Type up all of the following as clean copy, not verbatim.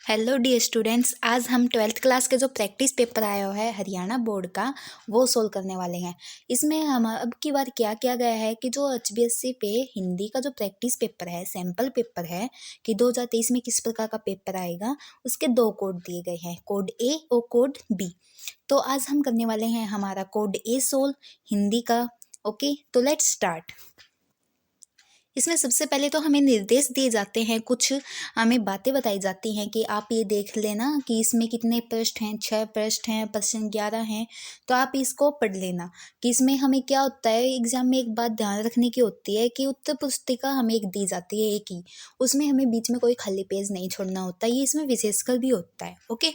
Hello dear students, आज हम 12th class के जो प्रैक्टिस पेपर आया हुआ है हरियाणा बोर्ड का वो सोल्व करने वाले हैं। इसमें हम अब की बार क्या किया गया है कि जो HBSC पे हिंदी का जो प्रैक्टिस पेपर है, सैम्पल पेपर है कि 2023 में किस प्रकार का पेपर आएगा, उसके दो कोड दिए गए हैं, कोड ए और कोड बी। तो आज हम करने वाले हैं हमारा कोड ए सोल्व हिंदी का। ओके, तो लेट्स स्टार्ट। इसमें सबसे पहले तो हमें निर्देश दिए जाते हैं, कुछ हमें बातें बताई जाती हैं कि आप ये देख लेना कि इसमें कितने पृष्ठ हैं, 6 पृष्ठ हैं, प्रश्न 11 हैं। तो आप इसको पढ़ लेना कि इसमें हमें क्या होता है। एग्जाम में एक बात ध्यान रखने की होती है कि उत्तर पुस्तिका हमें एक दी जाती है, एक ही, उसमें हमें बीच में कोई खाली पेज नहीं छोड़ना होता। ये इसमें विशेषकर भी होता है। ओके,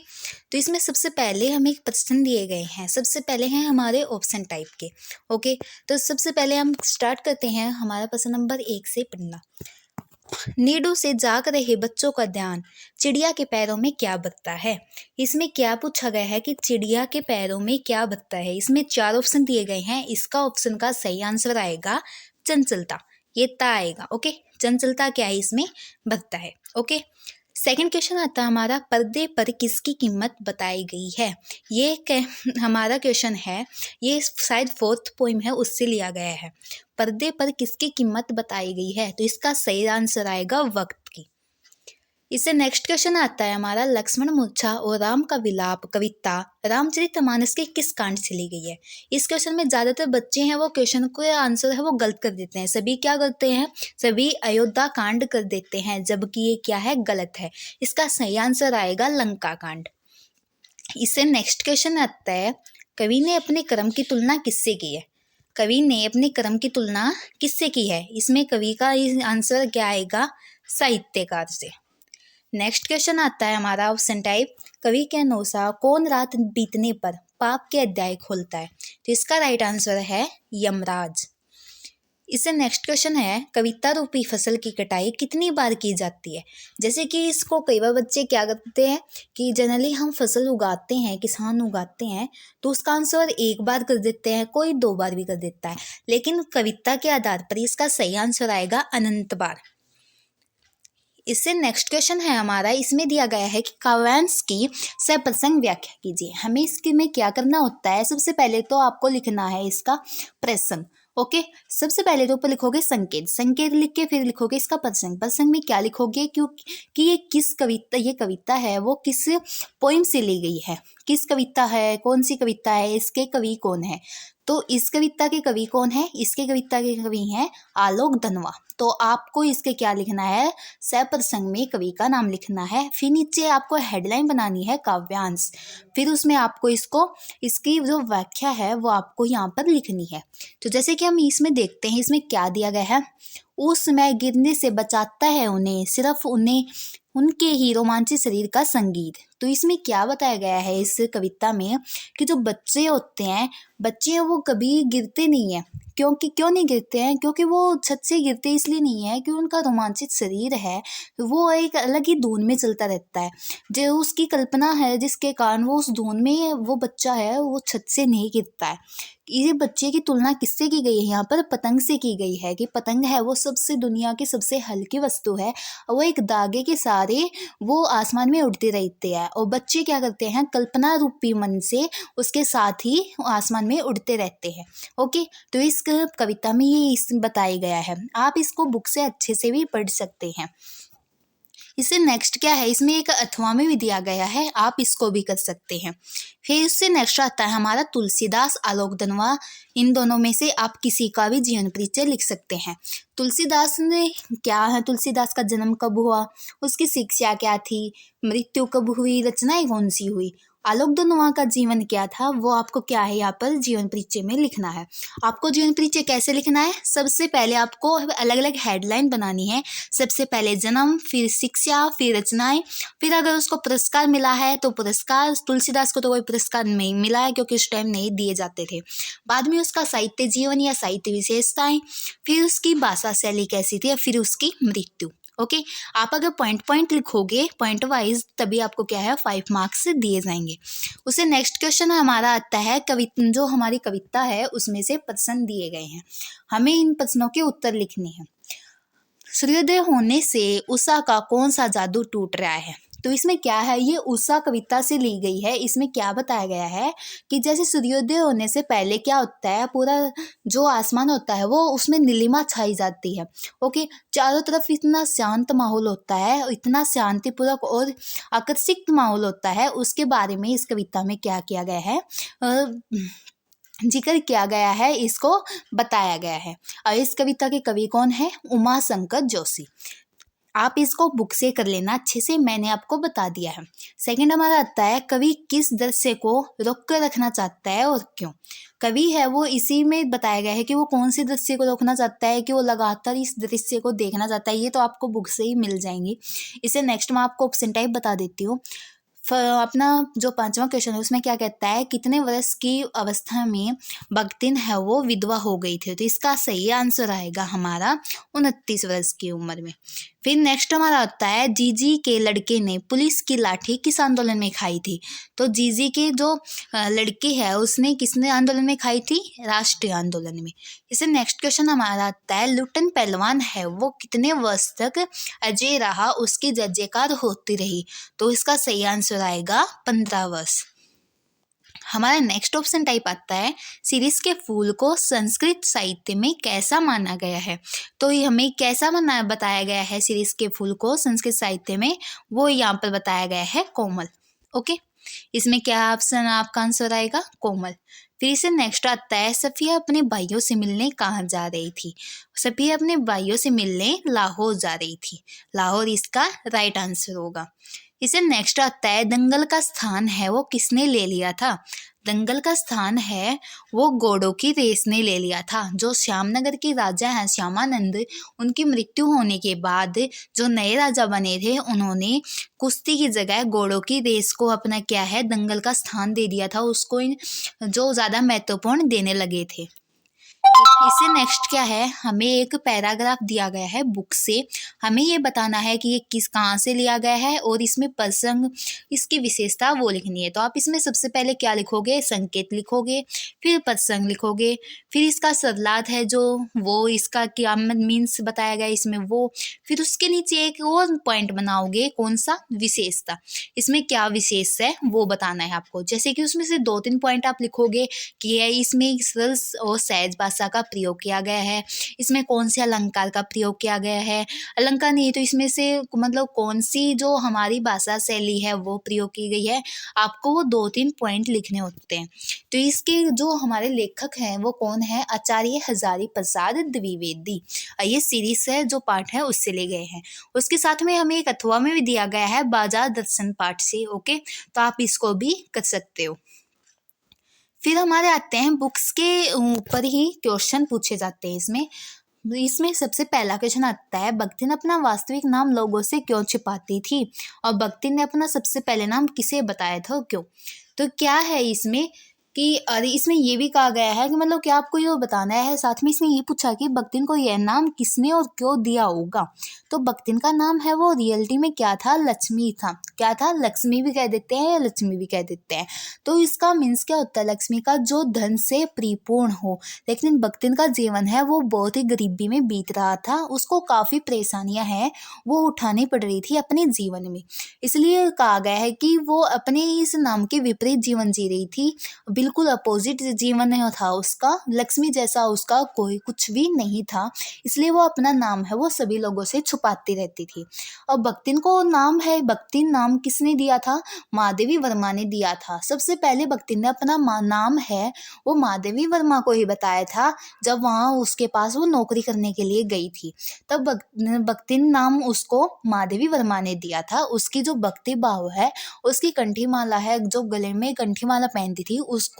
तो इसमें सबसे पहले हमें एक प्रश्न दिए गए हैं। सबसे पहले हैं हमारे ऑप्शन टाइप के। ओके, तो सबसे पहले हम स्टार्ट करते हैं हमारा प्रश्न नंबर 1 से पढ़ना। नीडू से जाग रहे बच्चों का ध्यान चिड़िया के पैरों में क्या बत्ता है। इसमें क्या पूछा गया है कि चिड़िया के पैरों में क्या बत्ता है। इसमें 4 ऑप्शन दिए गए हैं। इसका ऑप्शन का सही आंसर आएगा चंचलता, ये ता आएगा। ओके, चंचलता क्या है, इसमें बत्ता है। ओके, सेकंड क्वेश्चन आता है हमारा, पर्दे पर किसकी कीमत बताई गई है। ये हमारा क्वेश्चन है, ये शायद 4th पोइम है उससे लिया गया है। पर्दे पर किसकी कीमत बताई गई है, तो इसका सही आंसर आएगा वक्त की। इससे नेक्स्ट क्वेश्चन आता है हमारा, लक्ष्मण मूर्छा और राम का विलाप कविता रामचरितमानस के किस कांड से ली गई है। इस क्वेश्चन में ज्यादातर बच्चे हैं वो क्वेश्चन को आंसर है वो गलत कर देते हैं। सभी क्या करते हैं, सभी अयोध्या कांड कर देते हैं, जबकि ये क्या है, गलत है। इसका सही आंसर आएगा लंका कांड। इससे नेक्स्ट क्वेश्चन आता है, कवि ने अपने कर्म की तुलना किससे की है। कवि ने अपने कर्म की तुलना किससे की है। इसमें कवि का आंसर क्या आएगा, साहित्यकार से। नेक्स्ट क्वेश्चन आता है हमारा ऑप्शन टाइप, कवि के अनुसार कौन रात बीतने पर पाप के अध्याय खोलता है। तो इसका राइट आंसर है यमराज। इससे नेक्स्ट क्वेश्चन है, कविता रूपी फसल की कटाई कितनी बार की जाती है। जैसे कि इसको कई बार बच्चे क्या करते हैं कि जनरली हम फसल उगाते हैं, किसान उगाते हैं, तो उसका आंसर एक बार कर देते हैं, कोई 2 बार भी कर देता है, लेकिन कविता के आधार पर इसका सही आंसर आएगा अनंत बार। इससे नेक्स्ट क्वेश्चन है हमारा, इसमें दिया गया है कि काव्यांश की सप्रसंग व्याख्या कीजिए। हमें इसके में क्या करना होता है, सबसे पहले तो आपको लिखना है इसका प्रश्न। ओके, सबसे पहले तो ऊपर लिखोगे संकेत, संकेत लिख के फिर लिखोगे इसका प्रसंग। प्रसंग में क्या लिखोगे, क्योंकि ये किस कविता, ये कविता है वो किस पोइम से ली गई है, किस कविता है, कौन सी कविता है, इसके कवि कौन है। तो इस कविता के कवि कौन है, इसके कविता के कवि हैं आलोक धनवा। तो आपको इसके क्या लिखना है, सप्रसंग में कवि का नाम लिखना है। फिर नीचे आपको हेडलाइन बनानी है काव्यांश, फिर उसमें आपको इसकी जो व्याख्या है वो आपको यहाँ पर लिखनी है। तो जैसे कि हम इसमें देखते हैं, इसमें क्या दिया गया है, उस समय गिरने से बचाता है उन्हें, सिर्फ उन्हें उनके ही रोमांचित शरीर का संगीत। तो इसमें क्या बताया गया है इस कविता में कि जो बच्चे होते हैं, बच्चे वो कभी गिरते नहीं है। क्यों नहीं गिरते हैं, क्योंकि वो छत से गिरते इसलिए नहीं है कि उनका रोमांचित शरीर है वो एक अलग ही धुन में चलता रहता है, जो उसकी कल्पना है जिसके कारण वो उस धुन में वो बच्चा है वो छत से नहीं गिरता है। ये बच्चे की तुलना किससे की गई है, यहाँ पर पतंग से की गई है कि पतंग है वो सबसे दुनिया की सबसे हल्की वस्तु है, वो एक धागे के सहारे वो आसमान में उड़ते रहते हैं, और बच्चे क्या करते हैं, कल्पना रूपी मन से उसके साथ ही आसमान में उड़ते रहते हैं। ओके, तो इस कविता में ये बताया गया है, आप इसको बुक से अच्छे से भी पढ़ सकते हैं। इससे नेक्स्ट क्या है, इसमें एक अथवा में भी दिया गया है, आप इसको भी कर सकते हैं। फिर इससे नेक्स्ट आता है हमारा तुलसीदास आलोक धनवा, इन दोनों में से आप किसी का भी जीवन परिचय लिख सकते हैं। तुलसीदास ने क्या है, तुलसीदास का जन्म कब हुआ, उसकी शिक्षा क्या थी, मृत्यु कब हुई, रचनाएं कौन सी हुई। आलोक धनवा का जीवन क्या था वो आपको क्या है यहाँ पर जीवन परिचय में लिखना है। आपको जीवन परिचय कैसे लिखना है, सबसे पहले आपको अलग अलग हेडलाइन बनानी है। सबसे पहले जन्म, फिर शिक्षा, फिर रचनाएं, फिर अगर उसको पुरस्कार मिला है तो पुरस्कार। तुलसीदास को तो कोई पुरस्कार नहीं मिला है क्योंकि उस टाइम नहीं दिए जाते थे। बाद में उसका साहित्य जीवन या साहित्य विशेषताएं, फिर उसकी भाषा शैली कैसी थी, फिर उसकी मृत्यु। ओके, आप अगर पॉइंट लिखोगे पॉइंट वाइज तभी आपको क्या है 5 मार्क्स दिए जाएंगे। उससे नेक्स्ट क्वेश्चन हमारा आता है, जो हमारी कविता है उसमें से प्रश्न दिए गए हैं, हमें इन प्रश्नों के उत्तर लिखने हैं। सूर्योदय होने से उषा का कौन सा जादू टूट रहा है। तो इसमें क्या है, ये उषा कविता से ली गई है। इसमें क्या बताया गया है कि जैसे सूर्योदय होने से पहले क्या होता है, पूरा जो आसमान होता है वो उसमें नीलिमा छाई जाती है। ओके, चारों तरफ इतना शांत माहौल होता है, इतना शांतिपूर्वक और आकर्षित माहौल होता है। उसके बारे में इस कविता में क्या किया गया है, जिक्र किया गया है, इसको बताया गया है। और इस कविता के कवि कौन है, उमा शंकर जोशी। आप इसको बुक से कर लेना अच्छे से, मैंने आपको बता दिया है। सेकंड हमारा आता है, कवि किस दृश्य को रोक कर रखना चाहता है और क्यों। कवि है वो इसी में बताया गया है कि वो कौन से दृश्य को रोकना चाहता है, कि वो लगातार इस दृश्य को देखना चाहता है। ये तो आपको बुक से ही मिल जाएंगी। इसे नेक्स्ट मैं आपको ऑप्शन टाइप बता देती हूँ। अपना जो 5वां क्वेश्चन है उसमें क्या कहता है, कितने वर्ष की अवस्था में बख्तिन है वो विधवा हो गई थी। तो इसका सही आंसर आएगा हमारा 29 वर्ष की उम्र में। फिर नेक्स्ट हमारा आता है, जीजी के लड़के ने पुलिस की लाठी किस आंदोलन में खाई थी। तो जीजी के जो लड़के है उसने किसने आंदोलन में खाई थी, राष्ट्रीय आंदोलन में। इसे नेक्स्ट क्वेश्चन हमारा आता है, लुटन पहलवान है वो कितने वर्ष तक अजय रहा, उसकी जय जयकार होती रही। तो इसका सही आंसर आएगा 15 वर्ष। हमारा नेक्स्ट ऑप्शन टाइप आता है, शिरीष के फूल को संस्कृत साहित्य में कैसा माना गया है। तो ये हमें कैसा बताया गया है शिरीष के फूल को संस्कृत साहित्य में, वो यहाँ पर बताया गया है कोमल। ओके, इसमें क्या ऑप्शन आपका आंसर आएगा, कोमल। फिर इसे नेक्स्ट आता है, सफिया अपने भाइयों से मिलने कहाँ जा रही थी। सफिया अपने भाइयों से मिलने लाहौर जा रही थी। लाहौर इसका राइट आंसर होगा। इसे नेक्स्ट आता है, दंगल का स्थान है वो किसने ले लिया था। दंगल का स्थान है वो घोड़ों की रेस ने ले लिया था। जो श्यामनगर के राजा हैं श्यामानंद, उनकी मृत्यु होने के बाद जो नए राजा बने थे उन्होंने कुश्ती की जगह घोड़ों की रेस को अपना क्या है, दंगल का स्थान दे दिया था। उसको जो ज़्यादा महत्वपूर्ण देने लगे थे। इससे नेक्स्ट क्या है, हमें एक पैराग्राफ दिया गया है बुक से। हमें ये बताना है कि ये किस कहाँ से लिया गया है और इसमें प्रसंग, इसकी विशेषता वो लिखनी है। तो आप इसमें सबसे पहले क्या लिखोगे, संकेत लिखोगे, फिर प्रसंग लिखोगे, फिर इसका सरलार्थ है जो वो इसका क्या मीन्स बताया गया इसमें वो, फिर उसके नीचे एक और पॉइंट बनाओगे, कौन सा, विशेषता। इसमें क्या विशेष है वो बताना है आपको। जैसे कि उसमें से 2-3 पॉइंट आप लिखोगे कि इसमें सरल और सहज भाषा का प्रयोग किया गया है, इसमें कौन से अलंकार का प्रयोग किया गया है, अलंकार नहीं तो इसमें से मतलब कौन सी जो हमारी भाषा शैली है वो प्रयोग की गई है। आपको वो 2-3 पॉइंट लिखने होते हैं। तो इसके जो हमारे लेखक हैं वो कौन है, आचार्य हजारी प्रसाद द्विवेदी। ये सीरीज है जो पाठ है उससे ले गए हैं। उसके साथ में हमें एक अथवा में भी दिया गया है बाजार दर्शन पाठ से। ओके, तो आप इसको भी कर सकते हो। फिर हमारे आते हैं बुक्स के ऊपर ही क्वेश्चन पूछे जाते हैं। इसमें सबसे पहला क्वेश्चन आता है, बख्तिन अपना वास्तविक नाम लोगों से क्यों छिपाती थी, और बख्तिन ने अपना सबसे पहले नाम किसे बताया था, क्यों। तो क्या है इसमें कि अरे इसमें ये भी कहा गया है कि मतलब क्या आपको ये बताना है, साथ में इसने ये पूछा कि बख्तिन को यह नाम किसने और क्यों दिया होगा। तो बख्तिन का नाम है वो रियलिटी में क्या था, लक्ष्मी था। क्या था, लक्ष्मी भी कह देते हैं या लक्ष्मी भी कह देते हैं। तो इसका मीन्स क्या होता है, लक्ष्मी का जो धन से परिपूर्ण हो। लेकिन बख्तिन का जीवन है वो बहुत ही गरीबी में बीत रहा था, उसको काफ़ी परेशानियां हैं वो उठानी पड़ रही थी अपने जीवन में। इसलिए कहा गया है कि वो अपने इस नाम के विपरीत जीवन जी रही थी, बिल्कुल अपोजिट जीवन था उसका, लक्ष्मी जैसा उसका कोई कुछ भी नहीं था। इसलिए वो अपना नाम है वो सभी लोगों से छुपाती रहती थी। और बख्तिन को नाम है, बख्तिन नाम किसने दिया था, महादेवी वर्मा ने दिया था। सबसे पहले बख्तिन ने अपना नाम है वो महादेवी वर्मा को ही बताया था जब वहाँ उसके पास वो नौकरी करने के लिए गई थी। तब बख्तिन नाम उसको महादेवी वर्मा ने दिया था। उसकी जो भक्ति भाव है, उसकी कंठी माला है, जो गले में कंठी माला पहनती थी, उसको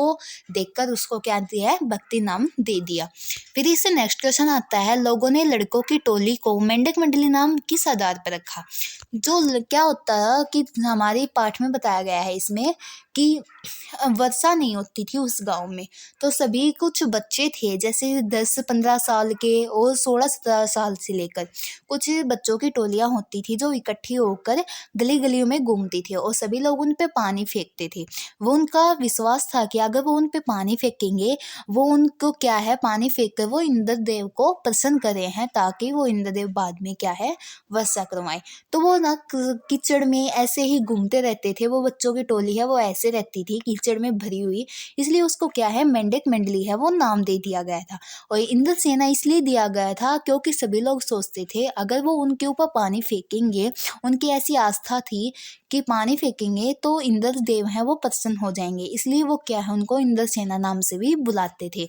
देखकर उसको क्या दिया है, भक्ति नाम दे दिया। फिर इससे नेक्स्ट क्वेश्चन आता है, लोगों ने लड़कों की टोली को मेंढक मंडली नाम किस आधार पर रखा। जो क्या होता है कि हमारे पाठ में बताया गया है इसमें कि वर्षा नहीं होती थी उस गांव में। तो सभी कुछ बच्चे थे, जैसे 10-15 साल के और 16-17 साल से लेकर कुछ बच्चों की टोलियां होती थी जो इकट्ठी होकर गली गलियों में घूमती थी और सभी लोग उन पे पानी फेंकते थे। वो उनका विश्वास था कि अगर वो उन पे पानी फेंकेंगे, वो उनको क्या है, पानी फेंक कर वो इंद्रदेव को प्रसन्न करे हैं, ताकि वो इंद्रदेव बाद में क्या है, वर्षा करवाएं। तो वो ना कीचड़ में ऐसे ही घूमते रहते थे। वो बच्चों की टोली है वो ऐसे रहती थी कीचड़ में भरी हुई, इसलिए उसको क्या है, मेंढक मंडली है वो नाम दे दिया गया था। और इंद्रसेना इसलिए दिया गया था क्योंकि सभी लोग सोचते थे अगर वो उनके ऊपर पानी फेंकेंगे, उनकी ऐसी आस्था थी कि पानी फेंकेंगे तो इंद्रदेव हैं वो प्रसन्न हो जाएंगे, इसलिए वो क्या है, उनको इंद्रसेना नाम से भी बुलाते थे।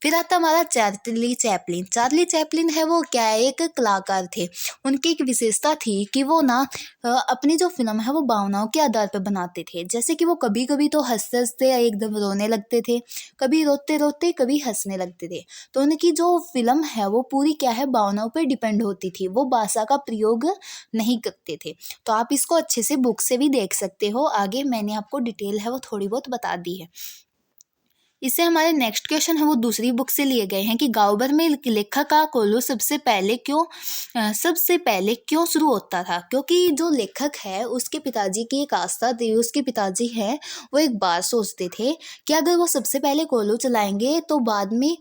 फिर आता हमारा चार्ली चैपलिन। चार्ली चैपलिन है वो क्या है, एक कलाकार थे। उनकी एक विशेषता थी कि वो ना अपनी जो फिल्म है वो भावनाओं के आधार पर बनाते थे। जैसे कि वो कभी कभी तो हंसते हंसते एकदम रोने लगते थे, कभी रोते रोते कभी हंसने लगते थे। तो उनकी जो फिल्म है वो पूरी क्या है, भावनाओं पर डिपेंड होती थी, वो भाषा का प्रयोग नहीं करते थे। तो आप इसको अच्छे से बुक से भी देख सकते हो, आगे मैंने आपको डिटेल है वो थोड़ी बहुत बता दी है। इससे हमारे नेक्स्ट क्वेश्चन है वो दूसरी बुक से लिए गए हैं कि गांव भर में लेखक का कोल्लू सबसे पहले क्यों शुरू होता था। क्योंकि जो लेखक है उसके पिताजी की एक आस्था थी, उसके पिताजी हैं वो एक बार सोचते थे कि अगर वो सबसे पहले कोल्लू चलाएंगे तो बाद में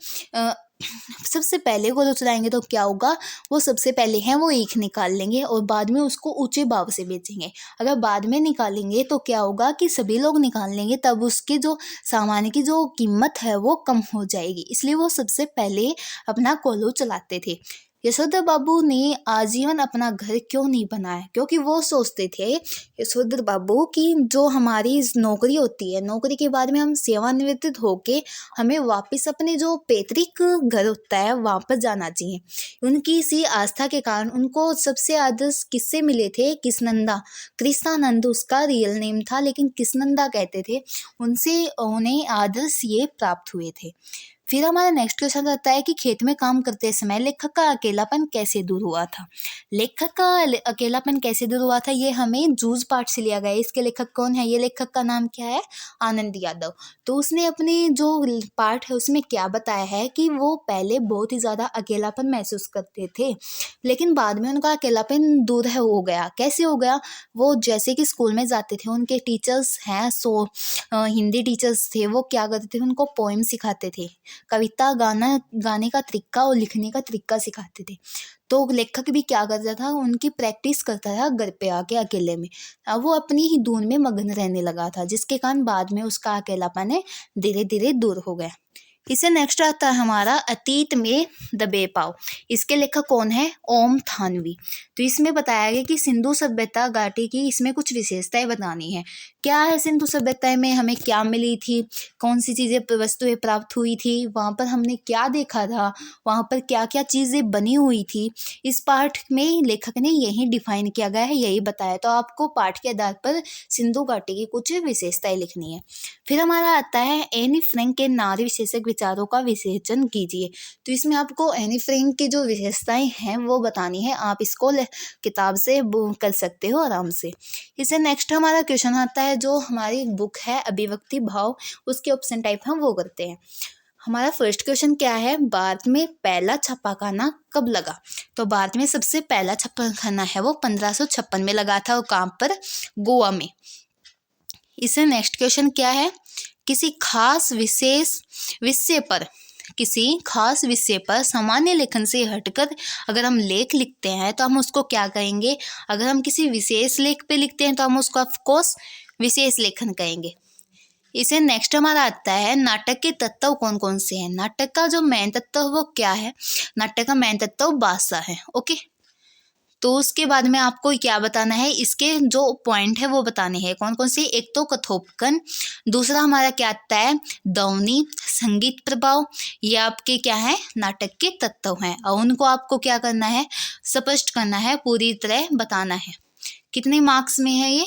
सबसे पहले कोल्लू चलाएंगे तो क्या होगा, वो सबसे पहले हैं वो ईख निकाल लेंगे और बाद में उसको ऊंचे भाव से बेचेंगे। अगर बाद में निकालेंगे तो क्या होगा कि सभी लोग निकाल लेंगे, तब उसके जो सामान की जो कीमत है वो कम हो जाएगी, इसलिए वो सबसे पहले अपना कोल्हू चलाते थे। यशोधर बाबू ने आजीवन अपना घर क्यों नहीं बनाया, क्योंकि वो सोचते थे यशोधर बाबू की जो हमारी नौकरी होती है, नौकरी के बाद में हम सेवानिवृत्त होके हमें वापस अपने जो पैतृक घर होता है वहाँ पर जाना चाहिए। उनकी इसी आस्था के कारण उनको सबसे आदर्श किससे मिले थे, कृष्णनंदा। कृष्णानंद उसका रियल नेम था लेकिन कृष्णनंदा कहते थे, उनसे उन्हें आदर्श ये प्राप्त हुए थे। फिर हमारा नेक्स्ट क्वेश्चन रहता है कि खेत में काम करते समय लेखक का अकेलापन कैसे दूर हुआ था। लेखक का अकेलापन कैसे दूर हुआ था, ये हमें जूझ पाठ से लिया गया है। इसके लेखक कौन है, ये लेखक का नाम क्या है, आनंद यादव। तो उसने अपने जो पाठ है उसमें क्या बताया है कि वो पहले बहुत ही ज़्यादा अकेलापन महसूस करते थे, लेकिन बाद में उनका अकेलापन दूर हो गया। कैसे हो गया, वो जैसे कि स्कूल में जाते थे, उनके टीचर्स हैं हिंदी टीचर्स थे, वो क्या करते थे, उनको पोएम सिखाते थे, कविता गाने का तरीका और लिखने का तरीका सिखाते थे। तो लेखक भी क्या करता था, उनकी प्रैक्टिस करता था घर पे आके अकेले में। अब वो अपनी ही धुन में मगन रहने लगा था, जिसके कारण बाद में उसका अकेलापन है धीरे धीरे दूर हो गया। इससे नेक्स्ट आता है हमारा अतीत में दबे पाव। इसके लेखक कौन है, ओम थानवी। तो इसमें बताया गया कि सिंधु सभ्यता घाटी की इसमें कुछ विशेषताएं बतानी है। क्या है सिंधु सभ्यता में, हमें क्या मिली थी, कौन सी चीज़ें वस्तुएं प्राप्त हुई थी, वहाँ पर हमने क्या देखा था, वहाँ पर क्या क्या चीज़ें बनी हुई थी। इस पाठ में लेखक ने यही डिफाइन किया गया है, यही बताया। तो आपको पाठ के आधार पर सिंधु घाटी की कुछ विशेषताएं लिखनी है। फिर हमारा आता है एनी फ्रैंक के नारी विशेषज्ञ विचारों का विश्लेषण कीजिए। तो इसमें आपको एनी फ्रैंक की जो विशेषताएं हैं वो बतानी है, आप इसको किताब से कर सकते हो आराम से। इससे नेक्स्ट हमारा क्वेश्चन आता है, जो हमारी बुक है अभिव्यक्ति भाव, उसके ऑप्शन टाइप हम वो करते हैं। हमारा फर्स्ट क्वेश्चन क्या है, भारत में पहला छापाखाना कब लगा। तो भारत में सबसे पहला छापाखाना है वो 1556 में लगा था, और कहाँ पर, गोवा में। इससे नेक्स्ट क्वेश्चन क्या है, किसी खास विषय पर सामान्य लेखन से हटकर अगर हम लेख लिखते हैं तो हम उसको क्या कहेंगे। अगर हम किसी विशेष लेख पे लिखते हैं तो हम उसको ऑफकोर्स विशेष लेखन कहेंगे। इसे नेक्स्ट हमारा आता है, नाटक के तत्व कौन कौन से हैं। नाटक का जो मेन तत्व वो क्या है, नाटक का मेन तत्व भाषा है। ओके, तो उसके बाद में आपको क्या बताना है, इसके जो पॉइंट है वो बताने हैं। कौन कौन से, एक तो कथोपकन, दूसरा हमारा क्या आता है, ध्वनि, संगीत प्रभाव, ये आपके क्या है, नाटक के तत्व हैं, और उनको आपको क्या करना है, स्पष्ट करना है, पूरी तरह बताना है। कितने मार्क्स में है ये,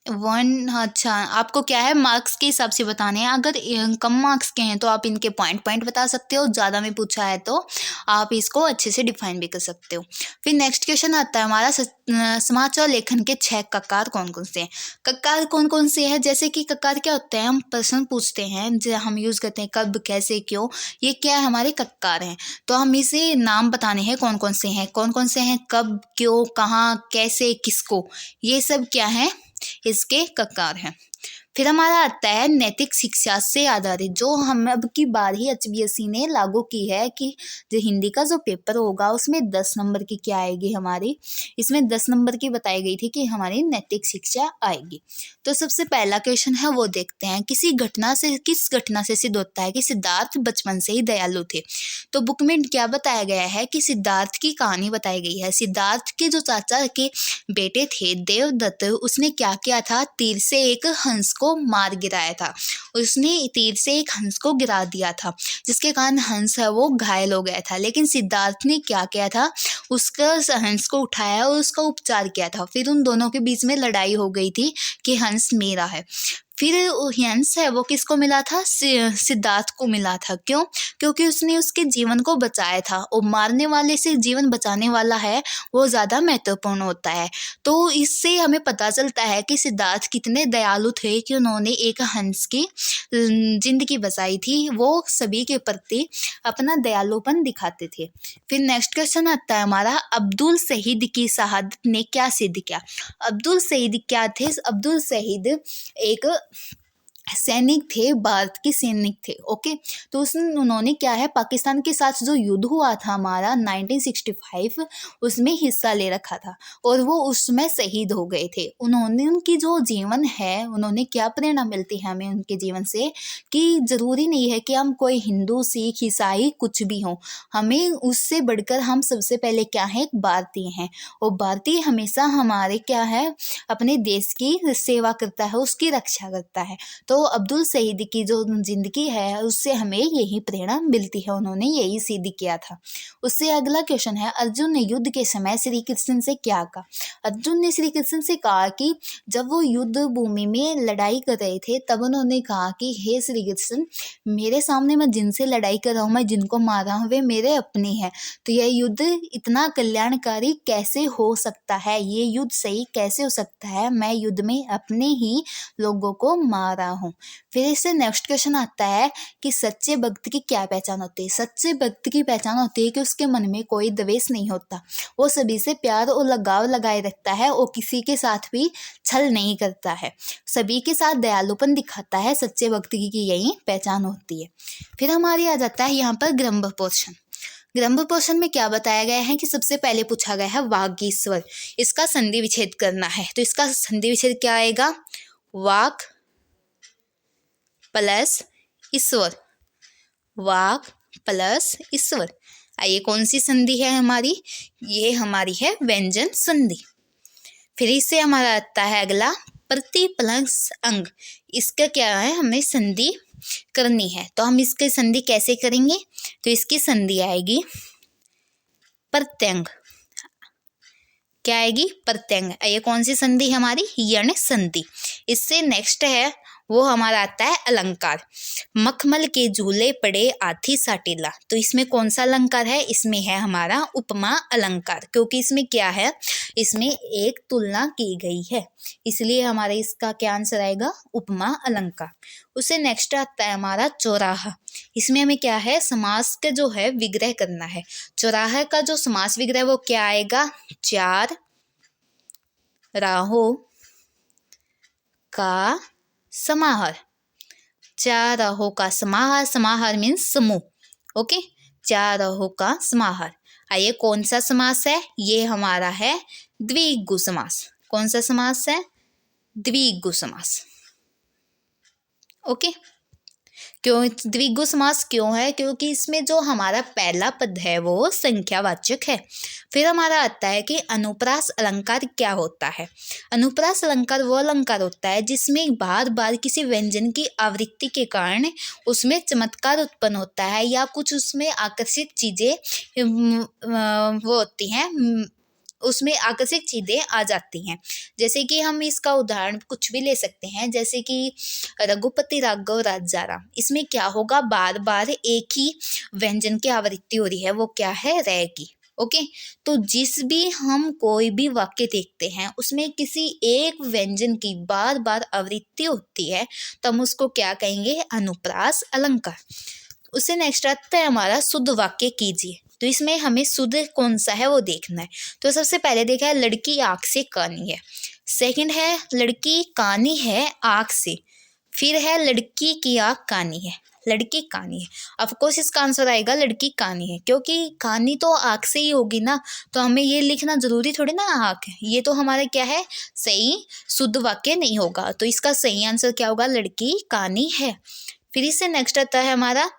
वन, अच्छा, आपको क्या है मार्क्स के हिसाब से बताने हैं। अगर कम मार्क्स के हैं तो आप इनके पॉइंट पॉइंट बता सकते हो, ज़्यादा में पूछा है तो आप इसको अच्छे से डिफाइन भी कर सकते हो। फिर नेक्स्ट क्वेश्चन आता है हमारा, समाचार लेखन के 6 ककार कौन कौन से हैं। ककार कौन कौन से हैं, जैसे कि ककार क्या होता है, हम प्रश्न पूछते हैं जो हम यूज़ करते हैं कब, कैसे, क्यों, ये क्या है हमारे ककार हैं। तो हम इसे नाम बताने हैं कौन कौन से हैं, कौन कौन से हैं, कब, क्यों, कहाँ, कैसे, किसको, ये सब क्या है इसके ककार हैं। फिर हमारा आता है नैतिक शिक्षा से आधारित, जो हम अब की बार ही एचबीएससी ने लागू की है कि जो हिंदी का जो पेपर होगा उसमें 10 नंबर की क्या आएगी हमारी, इसमें 10 नंबर की बताई गई थी कि हमारी नैतिक शिक्षा आएगी। तो सबसे पहला क्वेश्चन है वो देखते हैं, किस घटना से सिद्ध होता है कि सिद्धार्थ बचपन से ही दयालु थे। तो बुक में क्या बताया गया है कि सिद्धार्थ की कहानी बताई गई है। सिद्धार्थ के जो चाचा के बेटे थे देवदत्त, उसने क्या किया था, तीर से एक हंस को मार गिराया था। उसने तीर से एक हंस को गिरा दिया था, जिसके कारण हंस है वो घायल हो गया था। लेकिन सिद्धार्थ ने क्या किया था, उसका हंस को उठाया और उसका उपचार किया था। फिर उन दोनों के बीच में लड़ाई हो गई थी कि हंस मेरा है। फिर हंस है वो किसको मिला था, सिद्धार्थ को मिला था। क्यों? क्योंकि उसने उसके जीवन को बचाया था, और मारने वाले से जीवन बचाने वाला है वो ज़्यादा महत्वपूर्ण होता है। तो इससे हमें पता चलता है कि सिद्धार्थ कितने दयालु थे कि उन्होंने एक हंस की जिंदगी बचाई थी। वो सभी के प्रति अपना दयालुपन दिखाते थे। फिर नेक्स्ट क्वेश्चन आता है हमारा, अब्दुल शहीद की शहादत ने क्या सिद्ध किया। अब्दुल शहीद क्या थे, अब्दुल शहीद एक सैनिक थे, भारत के सैनिक थे। ओके, तो उन्होंने क्या है, पाकिस्तान के साथ जो युद्ध हुआ था हमारा 1965, उसमें हिस्सा ले रखा था और वो उसमें शहीद हो गए थे। उनकी जो जीवन है, उन्होंने क्या प्रेरणा मिलती है हमें उनके जीवन से, कि ज़रूरी नहीं है कि हम कोई हिंदू, सिख, ईसाई कुछ भी हों, हमें उससे बढ़कर हम सबसे पहले क्या है, एक भारतीय हैं। और भारतीय हमेशा हमारे क्या है, अपने देश की सेवा करता है, उसकी रक्षा करता है। तो अब्दुल शहीद की जो जिंदगी है उससे हमें यही प्रेरणा मिलती है, उन्होंने यही सिद्ध किया था। उससे अगला क्वेश्चन है, अर्जुन ने युद्ध के समय श्री कृष्ण से क्या कहा। अर्जुन ने श्री कृष्ण से कहा कि जब वो युद्ध भूमि में लड़ाई कर रहे थे तब उन्होंने कहा कि हे श्री कृष्ण, मेरे सामने मैं जिनसे लड़ाई कर रहा हूँ, मैं जिनको मार रहा हूँ, वे मेरे अपने हैं। तो यह युद्ध इतना कल्याणकारी कैसे हो सकता है, ये युद्ध सही कैसे हो सकता है, मैं युद्ध में अपने ही लोगों को मार रहा हूँ। फिर इससे नेक्स्ट क्वेश्चन आता है कि सच्चे भक्त की क्या पहचान होती है। सच्चे भक्त की पहचान होती है कि उसके मन में कोई द्वेष नहीं होता, वो सभी से प्यार और लगाव लगाए रखता है और किसी के साथ भी छल नहीं करता है, सभी के साथ दयालुपन दिखाता है। सच्चे भक्त की यही पहचान होती है। फिर हमारी आ जाता है यहाँ पर ग्रंथ पोषण। ग्रंथ पोषण में क्या बताया गया है कि सबसे पहले पूछा गया है वागीश्वर, इसका संधि विच्छेद करना है। तो इसका संधि विच्छेद क्या आएगा, वाक प्लस ईश्वर, वाक प्लस ईश्वर। आइए कौन सी संधि है हमारी, ये हमारी है व्यंजन संधि। फिर इससे हमारा आता है अगला प्रति प्लस अंग, इसका क्या है, हमें संधि करनी है। तो हम इसकी संधि कैसे करेंगे, तो इसकी संधि आएगी प्रत्यंग, क्या आएगी, प्रत्यंग। ये कौन सी संधि है हमारी, यण संधि। इससे नेक्स्ट है वो हमारा आता है अलंकार। मखमल के झूले पड़े आथी साटीला, तो इसमें कौन सा अलंकार है, इसमें है हमारा उपमा अलंकार, क्योंकि इसमें क्या है, इसमें एक तुलना की गई है, इसलिए हमारा इसका क्या आंसर आएगा, उपमा अलंकार। उससे नेक्स्ट आता है हमारा चौराहा। इसमें हमें क्या है, समास का जो है विग्रह करना है। चौराहे का जो समास विग्रह वो क्या आएगा, चार राहों का समाहार। चार राहों का समाहार, समाहार मीन्स समूह। ओके, चार राहों का समाहार। आइए कौन सा समास है, ये हमारा है द्विगु समास। कौन सा समास है, द्विगु समास। ओके, क्यों द्विगु समास क्यों है, क्योंकि इसमें जो हमारा पहला पद है वो संख्यावाचक है। फिर हमारा आता है कि अनुप्रास अलंकार क्या होता है। अनुप्रास अलंकार वो अलंकार होता है जिसमें बार बार किसी व्यंजन की आवृत्ति के कारण उसमें चमत्कार उत्पन्न होता है, या कुछ उसमें आकर्षित चीज़ें वो होती हैं, उसमें आकर्षक चीज़ें आ जाती हैं। जैसे कि हम इसका उदाहरण कुछ भी ले सकते हैं, जैसे कि रघुपति राघव राजा राम। इसमें क्या होगा, बार बार एक ही व्यंजन की आवृत्ति हो रही है, वो क्या है, रे की। ओके, तो जिस भी हम कोई भी वाक्य देखते हैं उसमें किसी एक व्यंजन की बार बार आवृत्ति होती है तो हम उसको क्या कहेंगे, अनुप्रास अलंकार। उससे नेक्स्ट आता है हमारा शुद्ध वाक्य कीजिए। तो इसमें हमें शुद्ध कौन सा है वो देखना है। तो सबसे पहले देखा है, लड़की आँख से कानी है। सेकंड है, लड़की कानी है आँख से। फिर है, लड़की की आँख कानी है, लड़की कानी है। ऑफकोर्स इसका आंसर आएगा लड़की कानी है, क्योंकि कानी तो आँख से ही होगी ना, तो हमें ये लिखना जरूरी थोड़ी ना आँख है। ये तो हमारा क्या है, सही शुद्ध वाक्य नहीं होगा। तो इसका सही आंसर क्या होगा, लड़की कानी है। फिर इससे नेक्स्ट आता है हमारा,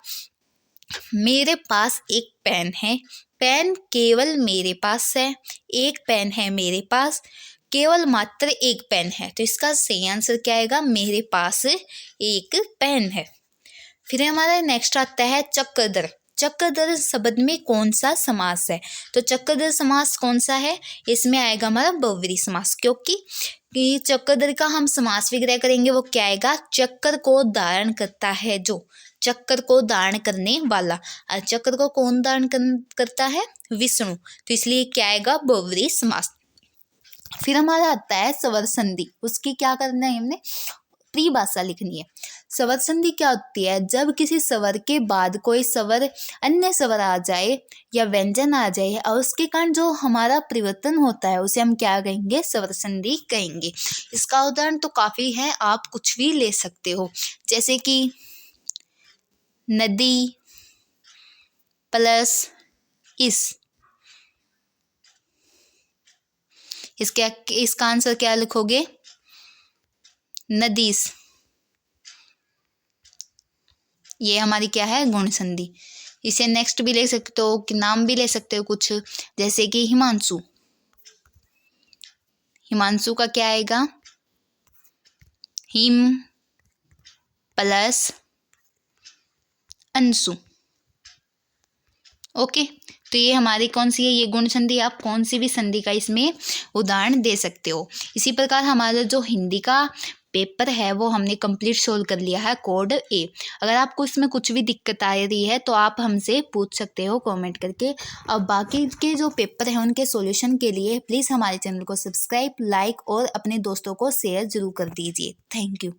मेरे पास एक पेन है। पेन केवल मेरे पास है। एक पेन है मेरे पास, केवल मात्र एक पेन है। तो इसका सही आंसर क्या आएगा, मेरे पास एक पेन है। फिर हमारा नेक्स्ट आता है चक्रधर। चक्रधर शब्द में कौन सा समास है। तो चक्रधर समास कौन सा है, इसमें आएगा हमारा बहुव्रीहि समास, क्योंकि चक्रधर का हम समास विग्रह करेंगे वो क्या आएगा, चक्र को धारण करता है, जो चक्र को धारण करने वाला। और चक्र को कौन धारण करता है, विष्णु। तो इसलिए क्या आएगा, बहुव्रीहि समास। फिर हमारा आता है स्वर संधि। उसकी क्या करना है, हमने परिभाषा लिखनी है। स्वर संधि क्या होती है, जब किसी स्वर के बाद कोई स्वर अन्य स्वर आ जाए या व्यंजन आ जाए और उसके कारण जो हमारा परिवर्तन होता है उसे हम क्या कहेंगे, स्वर संधि कहेंगे। इसका उदाहरण तो काफ़ी है, आप कुछ भी ले सकते हो, जैसे कि नदी प्लस इसका आंसर क्या लिखोगे, नदीस। ये हमारी क्या है, गुण संधि। इसे नेक्स्ट भी ले सकते हो, कि नाम भी ले सकते हो कुछ, जैसे कि हिमांशु। हिमांशु का क्या आएगा, हिम प्लस अंशु। ओके, तो ये हमारी कौन सी है, ये गुण संधि। आप कौन सी भी संधि का इसमें उदाहरण दे सकते हो। इसी प्रकार हमारा जो हिंदी का पेपर है वो हमने कंप्लीट सोल्व कर लिया है, कोड ए। अगर आपको इसमें कुछ भी दिक्कत आ रही है तो आप हमसे पूछ सकते हो कमेंट करके। अब बाकी के जो पेपर हैं उनके सॉल्यूशन के लिए प्लीज़ हमारे चैनल को सब्सक्राइब, लाइक और अपने दोस्तों को शेयर जरूर कर दीजिए। Thank you.